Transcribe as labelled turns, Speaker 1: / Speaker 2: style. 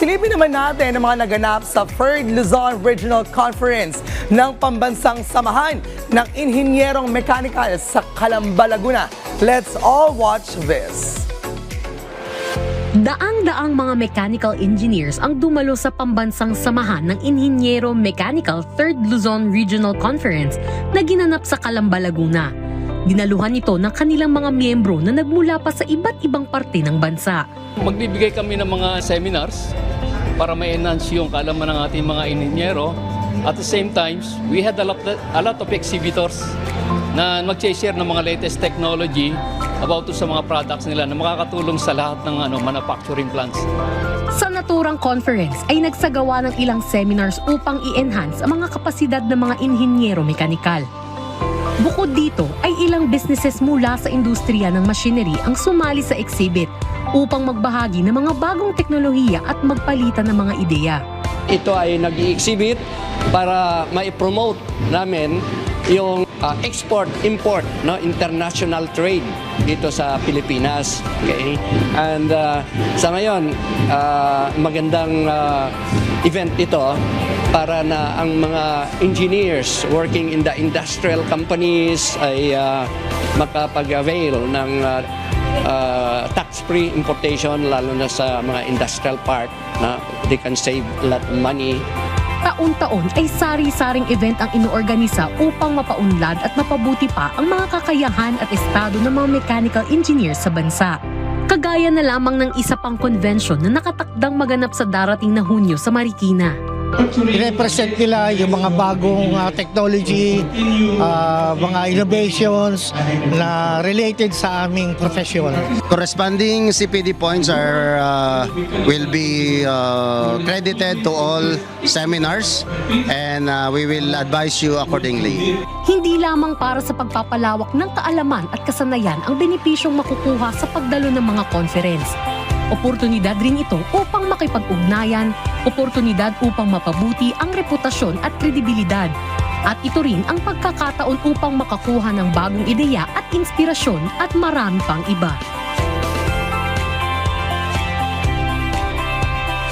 Speaker 1: Silipin naman natin ang mga naganap sa 3rd Luzon Regional Conference ng Pambansang Samahan ng Inhinyerong Mechanical sa Calamba, Laguna. Let's all watch this.
Speaker 2: Daang-daang mga mechanical engineers ang dumalo sa Pambansang Samahan ng Inhinyero Mechanical 3rd Luzon Regional Conference na ginanap sa Calamba, Laguna. Dinaluhan ito ng kanilang mga miyembro na nagmula pa sa iba't ibang parte ng bansa.
Speaker 3: Magbibigay kami ng mga seminars para ma-enhance yung kaalaman ng ating mga inhinyero. At the same time, we had a lot of exhibitors na mag-share ng mga latest technology about sa mga products nila na makakatulong sa lahat ng manufacturing plants.
Speaker 2: Sa naturang conference ay nagsagawa ng ilang seminars upang i-enhance ang mga kapasidad ng mga inhinyero mekanikal. Bukod dito ay ilang businesses mula sa industriya ng machinery ang sumali sa exhibit upang magbahagi ng mga bagong teknolohiya at magpalitan ng mga ideya.
Speaker 4: Ito ay nag-i-exhibit para ma-promote namin yung export-import, international trade dito sa Pilipinas. Okay? And sa ngayon, magandang event ito para na ang mga engineers working in the industrial companies ay makapag-avail ng tax-free importation, lalo na sa mga industrial part na they can save a lot of money.
Speaker 2: Taon-taon ay sari-saring event ang inoorganisa upang mapaunlad at mapabuti pa ang mga kakayahan at estado ng mga mechanical engineers sa bansa. Kagaya na lamang ng isa pang convention na nakatakdang maganap sa darating na Hunyo sa Marikina.
Speaker 5: I-represent nila yung mga bagong technology, mga innovations na related sa aming profession.
Speaker 6: Corresponding CPD points will be credited to all seminars and we will advise you accordingly.
Speaker 2: Hindi lamang para sa pagpapalawak ng kaalaman at kasanayan ang benepisyong makukuha sa pagdalo ng mga conference. Oportunidad rin ito upang makipag-ugnayan, oportunidad upang mapabuti ang reputasyon at kredibilidad. At ito rin ang pagkakataon upang makakuha ng bagong ideya at inspirasyon at marami pang iba.